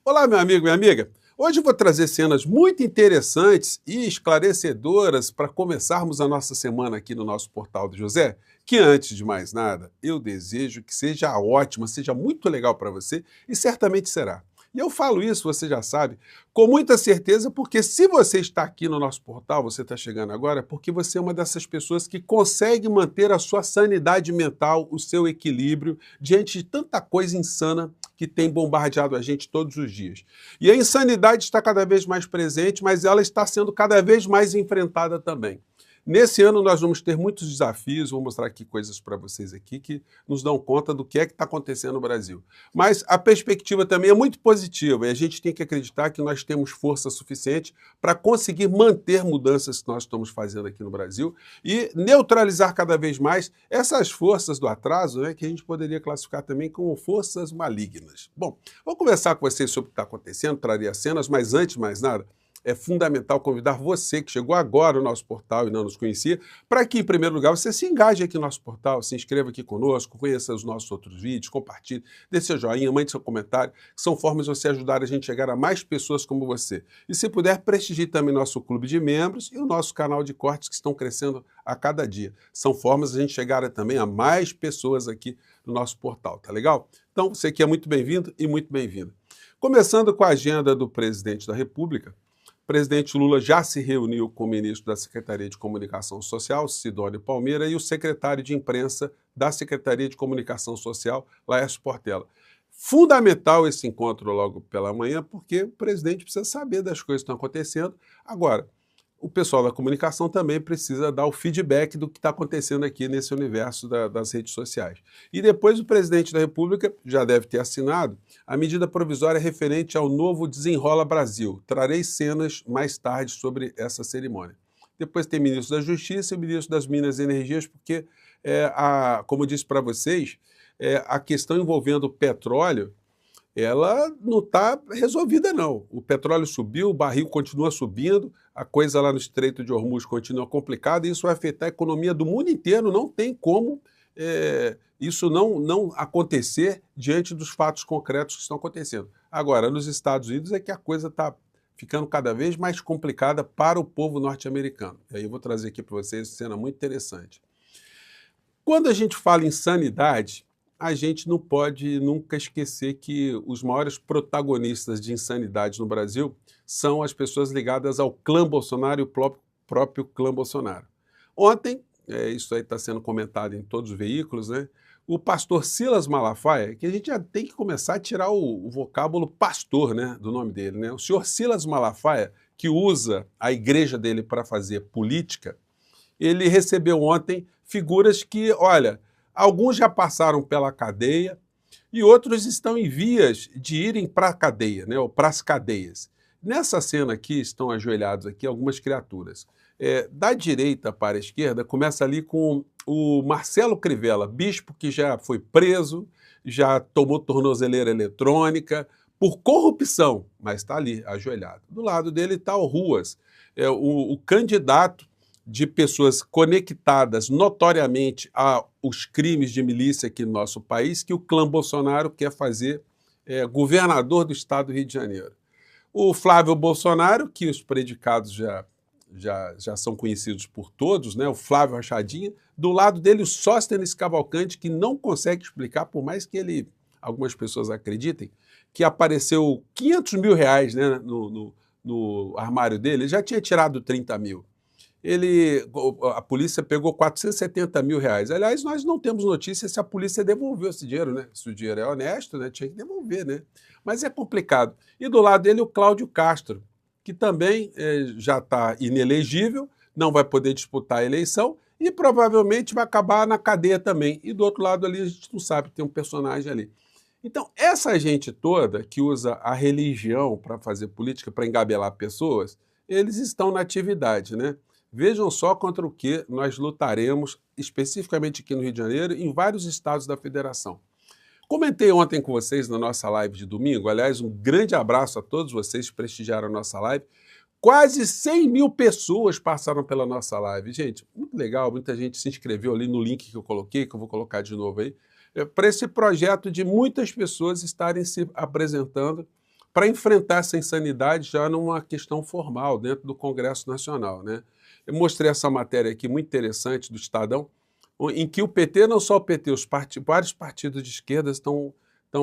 Olá, meu amigo, minha amiga. Hoje eu vou trazer cenas muito interessantes e esclarecedoras para começarmos a nossa semana aqui no nosso Portal do José, que antes de mais nada, eu desejo que seja ótima, seja muito legal para você e certamente será. E eu falo isso, você já sabe, com muita certeza, porque se você está aqui no nosso portal, você está chegando agora, é porque você é uma dessas pessoas que consegue manter a sua sanidade mental, o seu equilíbrio, diante de tanta coisa insana que tem bombardeado a gente todos os dias. E a insanidade está cada vez mais presente, mas ela está sendo cada vez mais enfrentada também. Nesse ano nós vamos ter muitos desafios, vou mostrar aqui coisas para vocês aqui que nos dão conta do que é que está acontecendo no Brasil. Mas a perspectiva também é muito positiva e a gente tem que acreditar que nós temos força suficiente para conseguir manter mudanças que nós estamos fazendo aqui no Brasil e neutralizar cada vez mais essas forças do atraso, né, que a gente poderia classificar também como forças malignas. Bom, vou conversar com vocês sobre o que está acontecendo, traria cenas, mas antes de mais nada, é fundamental convidar você que chegou agora no nosso portal e não nos conhecia, para que, em primeiro lugar, você se engaje aqui no nosso portal, se inscreva aqui conosco, conheça os nossos outros vídeos, compartilhe, dê seu joinha, mande seu comentário, que são formas de você ajudar a gente a chegar a mais pessoas como você. E se puder, prestigie também nosso clube de membros e o nosso canal de cortes que estão crescendo a cada dia. São formas de a gente chegar também a mais pessoas aqui no nosso portal, tá legal? Então, você que é muito bem-vindo e muito bem-vinda. Começando com a agenda do presidente da República, o presidente Lula já se reuniu com o ministro da Secretaria de Comunicação Social, Sidônio Palmeira, e o secretário de imprensa da Secretaria de Comunicação Social, Laércio Portela. Fundamental esse encontro logo pela manhã, porque o presidente precisa saber das coisas que estão acontecendo. Agora, o pessoal da comunicação também precisa dar o feedback do que está acontecendo aqui nesse universo das redes sociais. E depois o presidente da República já deve ter assinado a medida provisória referente ao novo Desenrola Brasil. Trarei cenas mais tarde sobre essa cerimônia. Depois tem o ministro da Justiça e o ministro das Minas e Energias, porque, como eu disse para vocês, a questão envolvendo o petróleo, ela não está resolvida, não. O petróleo subiu, o barril continua subindo, a coisa lá no Estreito de Hormuz continua complicada, e isso vai afetar a economia do mundo inteiro, não tem como isso não acontecer diante dos fatos concretos que estão acontecendo. Agora, nos Estados Unidos é que a coisa está ficando cada vez mais complicada para o povo norte-americano. E aí eu vou trazer aqui para vocês uma cena muito interessante. Quando a gente fala em sanidade, a gente não pode nunca esquecer que os maiores protagonistas de insanidade no Brasil são as pessoas ligadas ao clã Bolsonaro e o próprio clã Bolsonaro. Ontem, isso aí está sendo comentado em todos os veículos, né? O pastor Silas Malafaia, que a gente já tem que começar a tirar o vocábulo pastor, né, do nome dele, né? O senhor Silas Malafaia, que usa a igreja dele para fazer política, ele recebeu ontem figuras que, olha, alguns já passaram pela cadeia e outros estão em vias de irem para a cadeia, né, ou para as cadeias. Nessa cena aqui estão ajoelhados aqui algumas criaturas. Da direita para a esquerda, começa ali com o Marcelo Crivella, bispo que já foi preso, já tomou tornozeleira eletrônica por corrupção, mas está ali, ajoelhado. Do lado dele está o Ruas, o candidato de pessoas conectadas notoriamente aos crimes de milícia aqui no nosso país, que o clã Bolsonaro quer fazer governador do estado do Rio de Janeiro. O Flávio Bolsonaro, que os predicados já são conhecidos por todos, né? O Flávio Rachadinha, do lado dele o Sóstenes Cavalcante, que não consegue explicar, por mais que algumas pessoas acreditem, que apareceu 500 mil reais, né, no armário dele, ele já tinha tirado 30 mil. A polícia pegou 470 mil reais. Aliás, nós não temos notícia se a polícia devolveu esse dinheiro, né? Se o dinheiro é honesto, né? Tinha que devolver, né? Mas é complicado. E do lado dele o Cláudio Castro, que também já está inelegível, não vai poder disputar a eleição e provavelmente vai acabar na cadeia também. E do outro lado ali a gente não sabe, tem um personagem ali. Então, essa gente toda que usa a religião para fazer política, para engabelar pessoas, eles estão na atividade, né? Vejam só contra o que nós lutaremos, especificamente aqui no Rio de Janeiro, em vários estados da federação. Comentei ontem com vocês na nossa live de domingo, aliás, um grande abraço a todos vocês que prestigiaram a nossa live. Quase 100 mil pessoas passaram pela nossa live. Gente, muito legal, muita gente se inscreveu ali no link que eu coloquei, que eu vou colocar de novo aí, para esse projeto de muitas pessoas estarem se apresentando para enfrentar essa insanidade já numa questão formal, dentro do Congresso Nacional, né? Eu mostrei essa matéria aqui muito interessante do Estadão, em que o PT, não só o PT, vários partidos de esquerda estão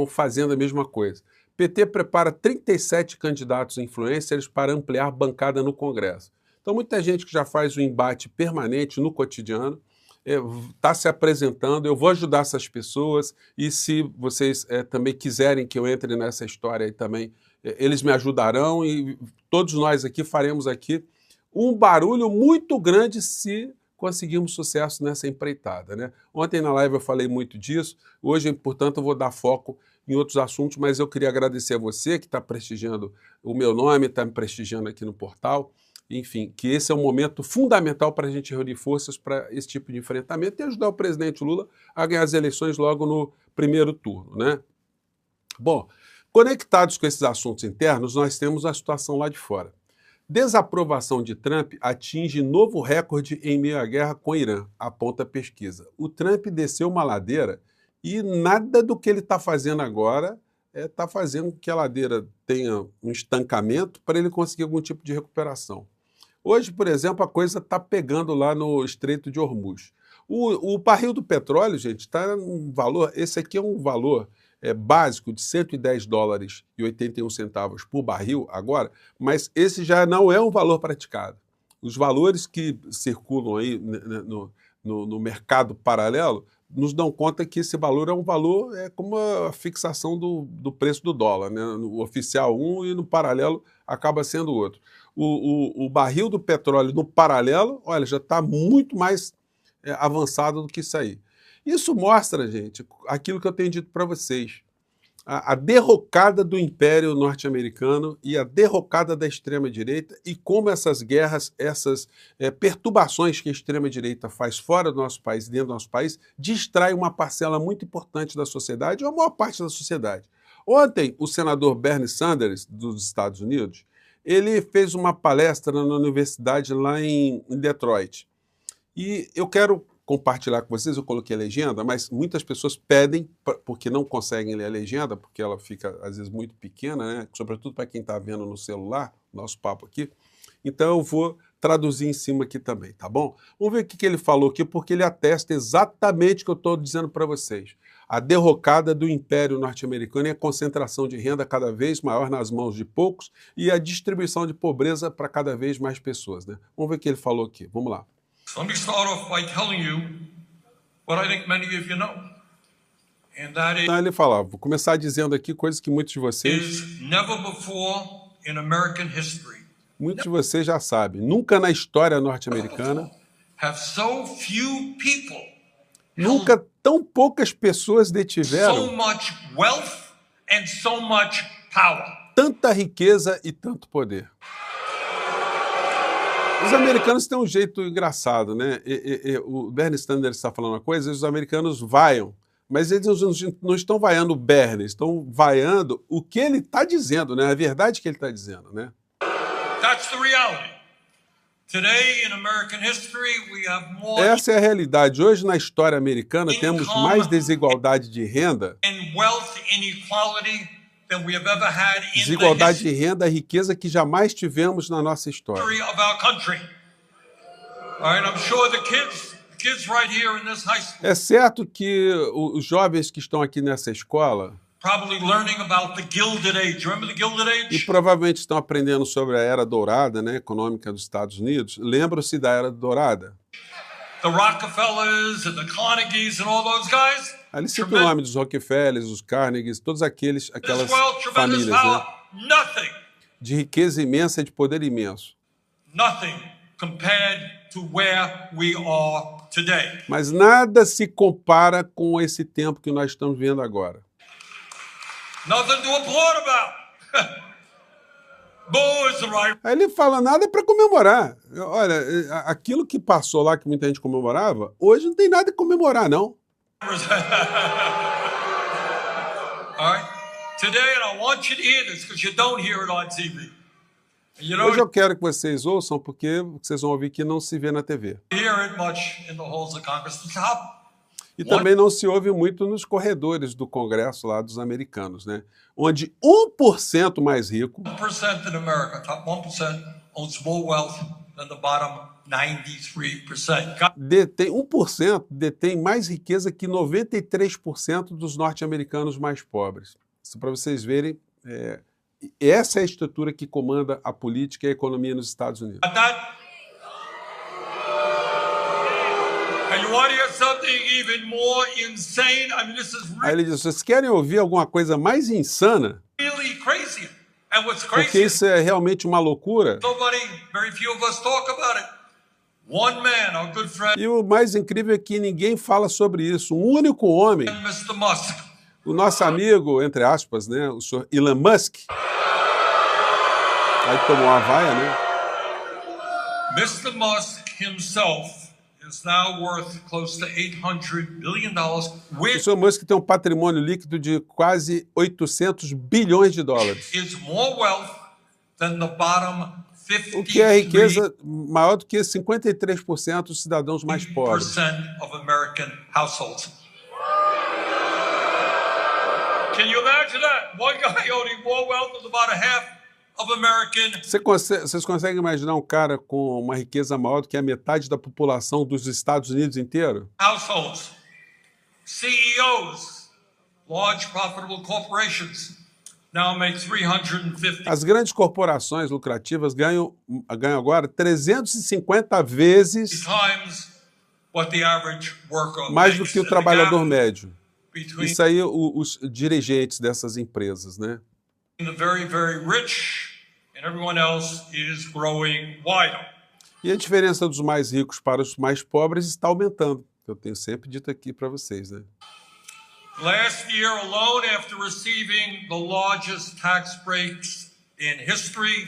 fazendo a mesma coisa. O PT prepara 37 candidatos influencers para ampliar bancada no Congresso. Então, muita gente que já faz um embate permanente no cotidiano, está se apresentando, eu vou ajudar essas pessoas, e se vocês também quiserem que eu entre nessa história aí também, eles me ajudarão, e todos nós aqui faremos aqui um barulho muito grande se conseguirmos sucesso nessa empreitada, né? Ontem na live eu falei muito disso, hoje, portanto, eu vou dar foco em outros assuntos, mas eu queria agradecer a você que está prestigiando o meu nome, está me prestigiando aqui no portal, enfim, que esse é um momento fundamental para a gente reunir forças para esse tipo de enfrentamento e ajudar o presidente Lula a ganhar as eleições logo no primeiro turno, né? Bom, conectados com esses assuntos internos, nós temos a situação lá de fora. Desaprovação de Trump atinge novo recorde em meio à guerra com o Irã, aponta a pesquisa. O Trump desceu uma ladeira e nada do que ele está fazendo agora está fazendo com que a ladeira tenha um estancamento para ele conseguir algum tipo de recuperação. Hoje, por exemplo, a coisa está pegando lá no Estreito de Hormuz. O barril do petróleo, gente, está um valor, esse aqui é um valor básico de $110,81 por barril agora, mas esse já não é um valor praticado. Os valores que circulam aí no mercado paralelo nos dão conta que esse valor é um valor, como a fixação do preço do dólar, né? No oficial um e no paralelo acaba sendo outro. O barril do petróleo no paralelo, olha, já está muito mais avançado do que isso aí. Isso mostra, gente, aquilo que eu tenho dito para vocês. A derrocada do Império Norte-Americano e a derrocada da extrema-direita e como essas guerras, essas perturbações que a extrema-direita faz fora do nosso país e dentro do nosso país, distrai uma parcela muito importante da sociedade, ou a maior parte da sociedade. Ontem, o senador Bernie Sanders, dos Estados Unidos, ele fez uma palestra na universidade lá em Detroit. E eu quero compartilhar com vocês, eu coloquei a legenda, mas muitas pessoas pedem, porque não conseguem ler a legenda, porque ela fica, às vezes, muito pequena, né? Sobretudo para quem está vendo no celular, nosso papo aqui. Então eu vou traduzir em cima aqui também, tá bom? Vamos ver o que ele falou aqui, porque ele atesta exatamente o que eu estou dizendo para vocês. A derrocada do Império Norte-Americano e a concentração de renda cada vez maior nas mãos de poucos e a distribuição de pobreza para cada vez mais pessoas, né? Vamos ver o que ele falou aqui, vamos lá. Let me start off by telling you what I think many of you know. And that Então ele fala, vou começar dizendo aqui coisas que muitos de vocês já sabem. Nunca na história norte-americana, nunca tão poucas pessoas detiveram tanta riqueza e tanto poder. Os americanos têm um jeito engraçado, né? O Bernie Sanders está falando uma coisa, e os americanos vaiam, mas eles não estão vaiando o Bernie, estão vaiando o que ele está dizendo, né? A verdade que ele está dizendo, né? That's the reality. Today in American history we have more. Essa é a realidade. Hoje na história americana temos mais desigualdade de renda. And wealth inequality than we have ever had in desigualdade de renda, a riqueza que jamais tivemos na nossa história. É certo que os jovens que estão aqui nessa escola e provavelmente estão aprendendo sobre a Era Dourada, né, econômica dos Estados Unidos. Lembram-se da Era Dourada? The Rockefellers and the Carnegies and all those guys. Ali cita o nome dos Rockefellers, os Carnegies, todas aquelas famílias, né? De riqueza imensa e de poder imenso. Mas nada se compara com esse tempo que nós estamos vendo agora. Aí ele fala, nada para comemorar. Olha, aquilo que passou lá, que muita gente comemorava, hoje não tem nada a comemorar, não. Hoje eu quero que vocês ouçam, porque vocês vão ouvir que não se vê na TV. E também não se ouve muito nos corredores do Congresso lá dos americanos, né? Onde 1% mais rico... 1% in America, top 1%, owns more wealth than the bottom 93%. Detém 1%, detém mais riqueza que 93% dos norte-americanos mais pobres. Isso para vocês verem, essa é a estrutura que comanda a política e a economia nos Estados Unidos. And you want to hear something even more insane? I mean, this is Aí ele diz, vocês querem ouvir alguma coisa mais insana? really crazy. And what's Porque crazy isso é realmente uma loucura. very few of us talk about it. One man, our good friend, E o mais incrível é que ninguém fala sobre isso. Um único homem, Mr. Musk, o nosso amigo, entre aspas, né, o senhor Elon Musk, aí tomou uma vaia, né? Mr. Musk himself is now worth close to $800 billion, O which senhor Musk tem um patrimônio líquido de quase 800 bilhões de dólares. is more wealth than the bottom O que é 53% riqueza maior do que 53% dos cidadãos mais pobres. of American households. Can you imagine that? One guy owning more wealth than about a half of American Vocês conseguem imaginar um cara com uma riqueza maior do que a metade da população dos Estados Unidos inteiro? households, CEOs, large profitable corporations now make 350 As grandes corporações lucrativas ganham agora 350 vezes times what the average worker mais do makes. que o And the trabalhador gap médio. between Isso aí, os dirigentes dessas empresas, né? the very, very rich and everyone else is growing wider. E a diferença dos mais ricos para os mais pobres está aumentando. Eu tenho sempre dito aqui para vocês, né? Last year alone, after receiving the largest tax breaks in history,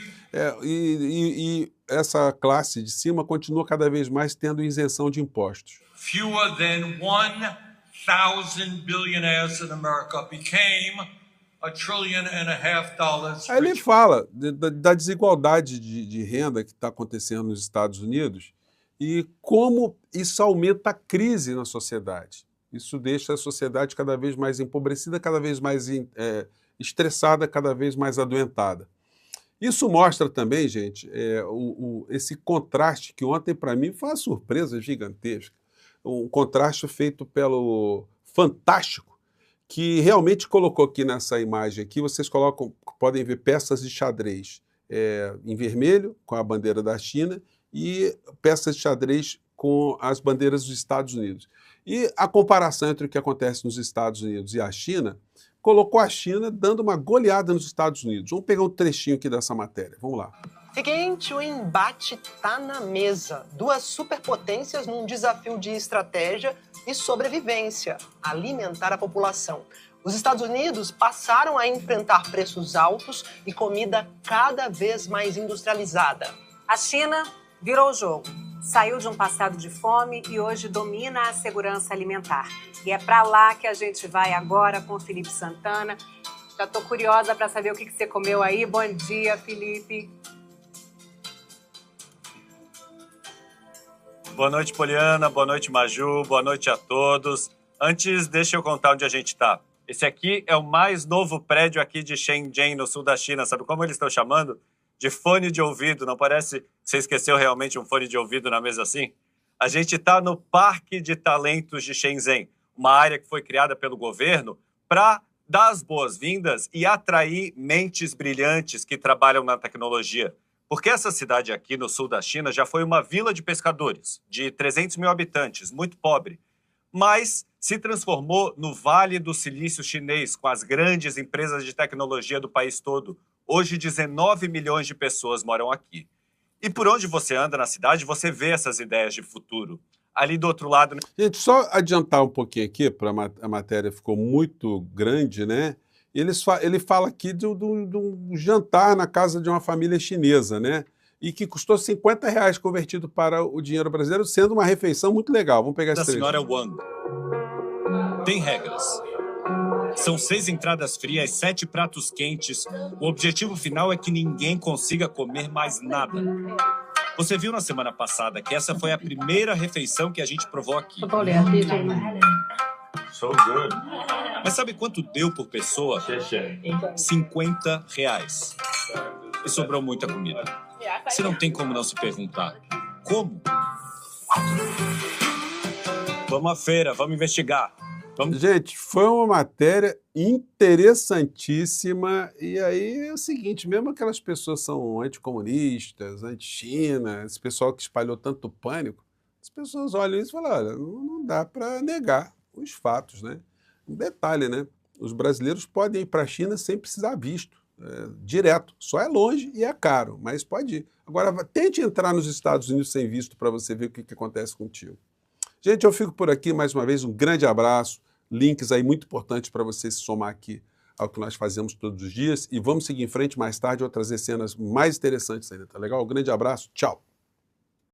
E essa classe de cima continua cada vez mais tendo isenção de impostos. fewer than 1,000 billionaires in America became $1.5 trillion Aí ele rich. fala da desigualdade de renda que está acontecendo nos Estados Unidos e como isso aumenta a crise na sociedade. Isso deixa a sociedade cada vez mais empobrecida, cada vez mais estressada, cada vez mais adoentada. Isso mostra também, gente, esse contraste que ontem, para mim, foi uma surpresa gigantesca. Um contraste feito pelo Fantástico, que realmente colocou aqui nessa imagem aqui, vocês podem ver peças de xadrez em vermelho, com a bandeira da China, e peças de xadrez com as bandeiras dos Estados Unidos. E a comparação entre o que acontece nos Estados Unidos e a China colocou a China dando uma goleada nos Estados Unidos. Vamos pegar um trechinho aqui dessa matéria. Vamos lá. Seguinte, o embate tá na mesa. Duas superpotências num desafio de estratégia e sobrevivência, alimentar a população. Os Estados Unidos passaram a enfrentar preços altos e comida cada vez mais industrializada. A China virou o jogo. Saiu de um passado de fome e hoje domina a segurança alimentar. E é para lá que a gente vai agora com o Felipe Santana. Já estou curiosa para saber o que você comeu aí. Bom dia, Felipe. Boa noite, Poliana. Boa noite, Maju. Boa noite a todos. Antes, deixa eu contar onde a gente está. Esse aqui é o mais novo prédio aqui de Shenzhen, no sul da China. Sabe como eles estão chamando? De fone de ouvido. Não parece que você esqueceu realmente um fone de ouvido na mesa assim? A gente está no Parque de Talentos de Shenzhen, uma área que foi criada pelo governo para dar as boas-vindas e atrair mentes brilhantes que trabalham na tecnologia. Porque essa cidade aqui no sul da China já foi uma vila de pescadores, de 300 mil habitantes, muito pobre. Mas se transformou no Vale do Silício chinês, com as grandes empresas de tecnologia do país todo. Hoje, 19 milhões de pessoas moram aqui. E por onde você anda na cidade, você vê essas ideias de futuro. Ali do outro lado... Gente, só adiantar um pouquinho aqui, para a matéria ficou muito grande, né? Ele fala aqui de um jantar na casa de uma família chinesa, né? E que custou R$50 convertido para o dinheiro brasileiro, sendo uma refeição muito legal. Vamos pegar esse trecho. Da senhora Wang. Tem regras. São 6 entradas frias, 7 pratos quentes. O objetivo final é que ninguém consiga comer mais nada. Você viu na semana passada que essa foi a primeira refeição que a gente provou aqui. So good. Mas sabe quanto deu por pessoa? R$50. E sobrou muita comida. Você não tem como não se perguntar. Como? Vamos à feira, vamos investigar. Gente, foi uma matéria interessantíssima. E aí é o seguinte, mesmo aquelas pessoas são anticomunistas, anti-China, esse pessoal que espalhou tanto pânico, as pessoas olham isso e falam, olha, não dá para negar os fatos, né? Um detalhe, né? Os brasileiros podem ir para a China sem precisar visto, direto. Só é longe e é caro, mas pode ir. Agora, tente entrar nos Estados Unidos sem visto para você ver o que acontece contigo. Gente, eu fico por aqui mais uma vez. Um grande abraço. Links aí muito importantes para você se somar aqui ao que nós fazemos todos os dias. E vamos seguir em frente mais tarde. Eu vou trazer cenas mais interessantes ainda, tá legal? Um grande abraço. Tchau.